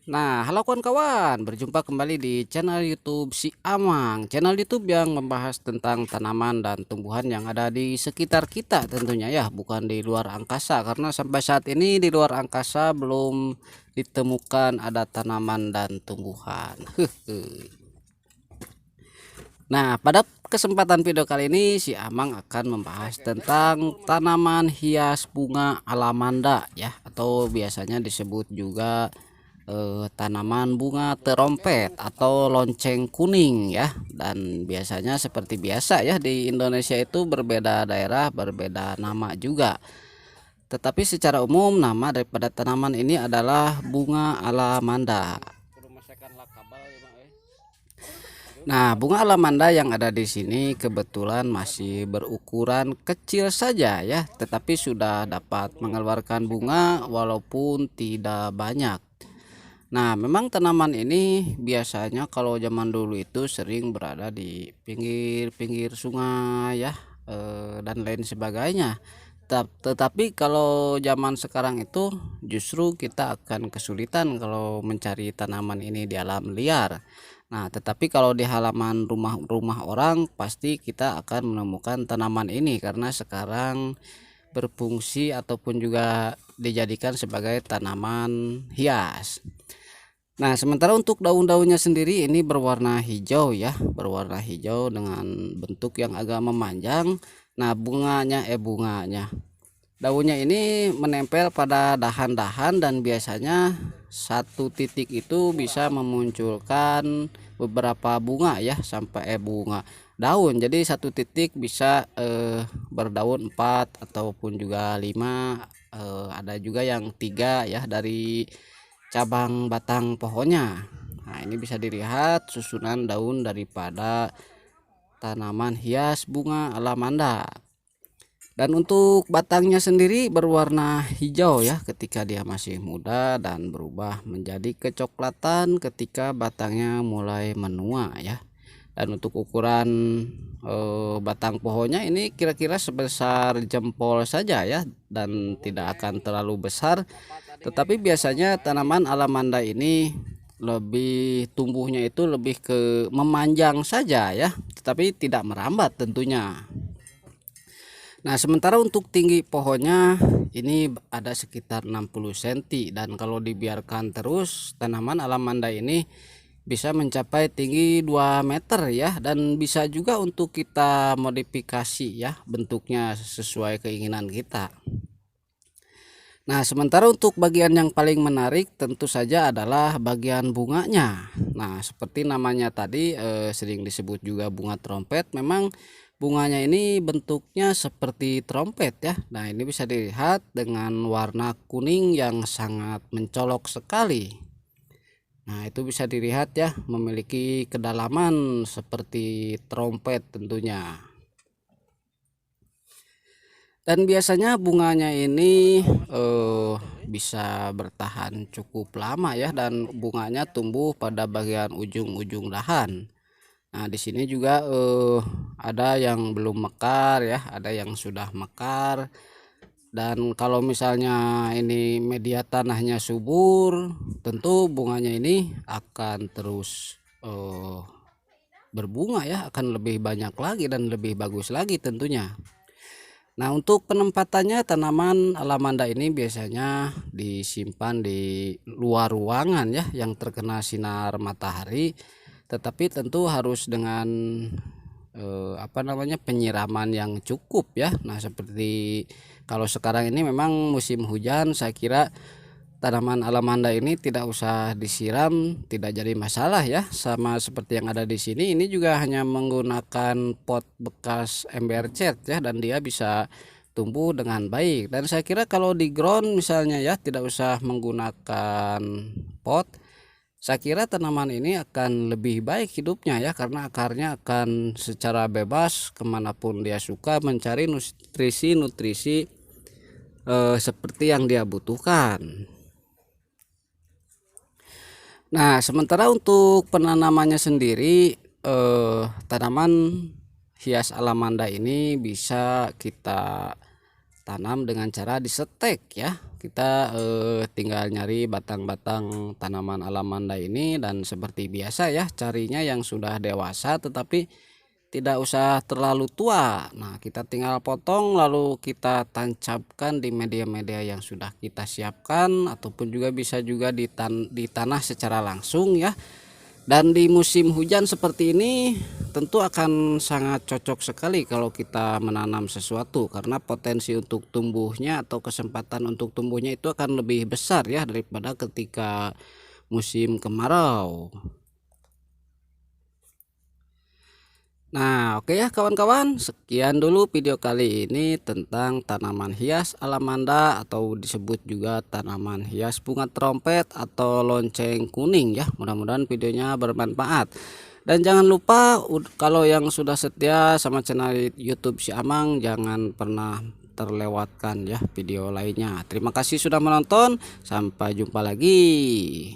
Nah, halo kawan-kawan, berjumpa kembali di channel YouTube Si Amang, channel YouTube yang membahas tentang tanaman dan tumbuhan yang ada di sekitar kita tentunya ya, bukan di luar angkasa karena sampai saat ini di luar angkasa belum ditemukan ada tanaman dan tumbuhan. Nah, pada kesempatan video kali ini si Amang akan membahas tentang tanaman hias bunga alamanda ya, atau biasanya disebut juga tanaman bunga terompet atau lonceng kuning ya. Dan biasanya seperti biasa ya, di Indonesia itu berbeda daerah berbeda nama juga, tetapi secara umum nama daripada tanaman ini adalah bunga alamanda. Nah, bunga alamanda yang ada di sini kebetulan masih berukuran kecil saja ya, tetapi sudah dapat mengeluarkan bunga walaupun tidak banyak. Nah, memang tanaman ini biasanya kalau zaman dulu itu sering berada di pinggir-pinggir sungai ya, dan lain sebagainya. Tetapi kalau zaman sekarang itu justru kita akan kesulitan kalau mencari tanaman ini di alam liar. Nah, tetapi kalau di halaman rumah-rumah orang pasti kita akan menemukan tanaman ini karena sekarang berfungsi ataupun juga dijadikan sebagai tanaman hias. Nah, sementara untuk daun-daunnya sendiri ini berwarna hijau ya, berwarna hijau dengan bentuk yang agak memanjang. Nah, bunganya, daunnya ini menempel pada dahan-dahan dan biasanya satu titik itu bisa memunculkan beberapa bunga ya, sampai bunga daun. Jadi satu titik bisa berdaun 4 ataupun juga 5, ada juga yang 3 ya dari cabang batang pohonnya. Nah, ini bisa dilihat susunan daun daripada tanaman hias bunga alamanda. Dan untuk batangnya sendiri berwarna hijau ya ketika dia masih muda dan berubah menjadi kecoklatan ketika batangnya mulai menua ya. Dan untuk ukuran batang pohonnya ini kira-kira sebesar jempol saja ya, dan tidak akan terlalu besar. Tetapi biasanya tanaman alamanda ini lebih tumbuhnya itu lebih ke memanjang saja ya, tetapi tidak merambat tentunya. Nah, sementara untuk tinggi pohonnya ini ada sekitar 60 cm, dan kalau dibiarkan terus tanaman alamanda ini bisa mencapai tinggi 2 meter ya, dan bisa juga untuk kita modifikasi ya bentuknya sesuai keinginan kita. Nah, sementara untuk bagian yang paling menarik tentu saja adalah bagian bunganya. Nah, seperti namanya tadi sering disebut juga bunga trompet. Memang bunganya ini bentuknya seperti trompet ya. Nah, ini bisa dilihat dengan warna kuning yang sangat mencolok sekali. Nah, itu bisa dilihat ya, memiliki kedalaman seperti trompet tentunya. Dan biasanya bunganya ini bisa bertahan cukup lama ya, dan bunganya tumbuh pada bagian ujung-ujung dahan. Nah, di sini juga ada yang belum mekar ya, ada yang sudah mekar. Dan kalau misalnya ini media tanahnya subur, tentu bunganya ini akan terus berbunga ya, akan lebih banyak lagi dan lebih bagus lagi tentunya. Nah, untuk penempatannya tanaman alamanda ini biasanya disimpan di luar ruangan ya, yang terkena sinar matahari, tetapi tentu harus dengan penyiraman yang cukup ya. Nah, seperti kalau sekarang ini memang musim hujan, saya kira tanaman alamanda ini tidak usah disiram, tidak jadi masalah ya. Sama seperti yang ada di sini, ini juga hanya menggunakan pot bekas ember cat ya, dan dia bisa tumbuh dengan baik. Dan saya kira kalau di ground misalnya ya, tidak usah menggunakan pot, saya kira tanaman ini akan lebih baik hidupnya ya, karena akarnya akan secara bebas kemanapun dia suka mencari nutrisi-nutrisi seperti yang dia butuhkan. Nah, sementara untuk penanamannya sendiri, tanaman hias alamanda ini bisa kita tanam dengan cara disetek ya. kita tinggal nyari batang-batang tanaman alamanda ini, dan seperti biasa ya carinya yang sudah dewasa tetapi tidak usah terlalu tua. Nah, kita tinggal potong lalu kita tancapkan di media-media yang sudah kita siapkan, ataupun juga bisa juga di tanah secara langsung ya. Dan di musim hujan seperti ini tentu akan sangat cocok sekali kalau kita menanam sesuatu, karena potensi untuk tumbuhnya atau kesempatan untuk tumbuhnya itu akan lebih besar ya daripada ketika musim kemarau. Nah, oke ya kawan-kawan, sekian dulu video kali ini tentang tanaman hias alamanda, atau disebut juga tanaman hias bunga trompet atau lonceng kuning ya. Mudah-mudahan videonya bermanfaat. Dan jangan lupa kalau yang sudah setia sama channel YouTube si Amang, jangan pernah terlewatkan ya video lainnya. Terima kasih sudah menonton, sampai jumpa lagi.